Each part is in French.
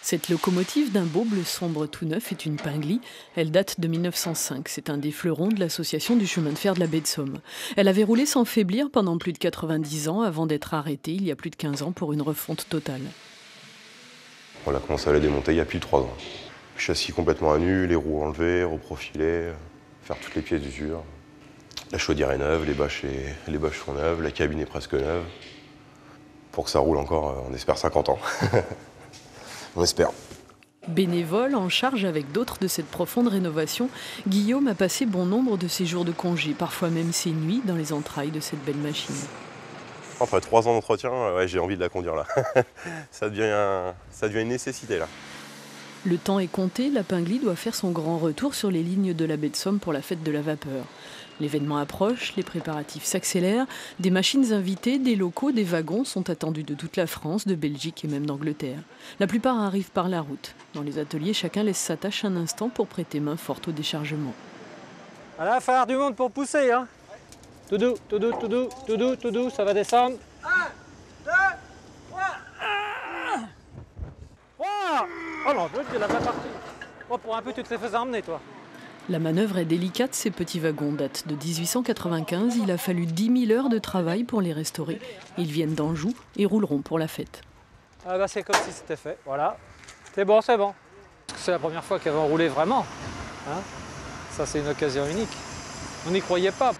Cette locomotive d'un beau bleu sombre tout neuf est une Pingli. Elle date de 1905. C'est un des fleurons de l'association du chemin de fer de la baie de Somme. Elle avait roulé sans faiblir pendant plus de 90 ans avant d'être arrêtée il y a plus de 15 ans pour une refonte totale. On a commencé à la démonter il y a plus de 3 ans. Châssis complètement à nu, les roues enlevées, reprofilées, faire toutes les pièces d'usure. La chaudière est neuve, les bâches sont neuves, la cabine est presque neuve. Pour que ça roule encore, on espère 50 ans. On espère. Bénévole en charge avec d'autres de cette profonde rénovation, Guillaume a passé bon nombre de ses jours de congé, parfois même ses nuits, dans les entrailles de cette belle machine. Après 3 ans d'entretien, ouais, j'ai envie de la conduire là. Ça devient une nécessité là. Le temps est compté, la Pingli doit faire son grand retour sur les lignes de la baie de Somme pour la fête de la vapeur. L'événement approche, les préparatifs s'accélèrent, des machines invitées, des locaux, des wagons sont attendus de toute la France, de Belgique et même d'Angleterre. La plupart arrivent par la route. Dans les ateliers, chacun laisse sa tâche un instant pour prêter main forte au déchargement. Voilà, il va falloir du monde pour pousser. Hein. Tout doux, tout doux, tout doux, tout doux, tout doux, ça va descendre. 1, 2, 3. Oh non, je veux la vraie partie. Oh, pour un peu, tu te les faisais emmener, toi. La manœuvre est délicate, ces petits wagons datent de 1895. Il a fallu 10 000 heures de travail pour les restaurer. Ils viennent d'Anjou et rouleront pour la fête. Ah bah c'est comme si c'était fait, voilà. C'est bon, c'est bon. C'est la première fois qu'elles vont rouler vraiment. Hein, ça, c'est une occasion unique. On n'y croyait pas.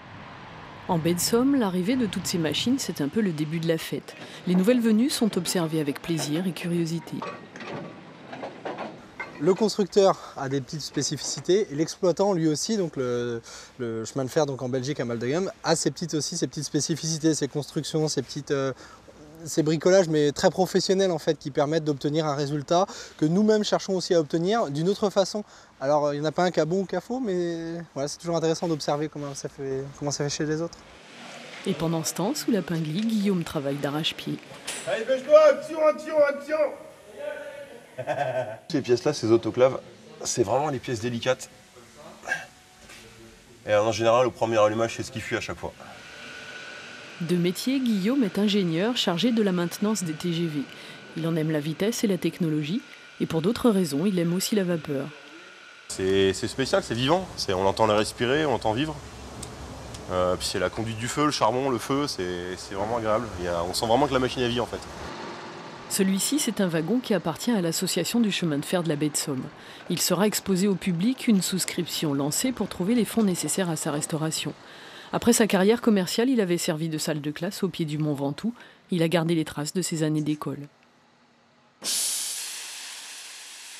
En baie de Somme, l'arrivée de toutes ces machines, c'est un peu le début de la fête. Les nouvelles venues sont observées avec plaisir et curiosité. Le constructeur a des petites spécificités et l'exploitant lui aussi, donc le chemin de fer donc en Belgique à Maldegem, a ses petites spécificités, ses constructions, ses bricolages, mais très professionnels en fait, qui permettent d'obtenir un résultat que nous-mêmes cherchons aussi à obtenir d'une autre façon. Alors il n'y en a pas un qui a bon ou qui a faux, mais voilà, c'est toujours intéressant d'observer comment ça fait chez les autres. Et pendant ce temps, sous la Pingli, Guillaume travaille d'arrache-pied. Allez, bêche-toi, action. Ces pièces-là, ces autoclaves, c'est vraiment les pièces délicates. Et en général, au premier allumage, c'est ce qui fuit à chaque fois. De métier, Guillaume est ingénieur chargé de la maintenance des TGV. Il en aime la vitesse et la technologie, et pour d'autres raisons, il aime aussi la vapeur. C'est spécial, c'est vivant, on entend la respirer, on entend vivre. Puis c'est la conduite du feu, le charbon, le feu, c'est vraiment agréable. On sent vraiment que la machine est vie en fait. Celui-ci, c'est un wagon qui appartient à l'association du chemin de fer de la baie de Somme. Il sera exposé au public, une souscription lancée pour trouver les fonds nécessaires à sa restauration. Après sa carrière commerciale, il avait servi de salle de classe au pied du Mont Ventoux. Il a gardé les traces de ses années d'école.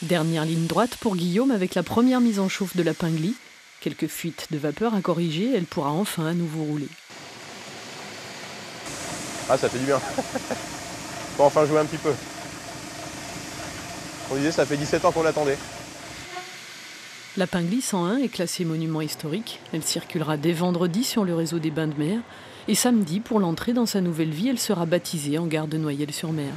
Dernière ligne droite pour Guillaume avec la première mise en chauffe de la Pingli. Quelques fuites de vapeur à corriger, elle pourra enfin à nouveau rouler. Ah, ça fait du bien. Faut enfin jouer un petit peu. On disait, ça fait 17 ans qu'on l'attendait. La Pingli 101 est classée monument historique. Elle circulera dès vendredi sur le réseau des bains de mer. Et samedi, pour l'entrée dans sa nouvelle vie, elle sera baptisée en gare de Noyelles-sur-Mer.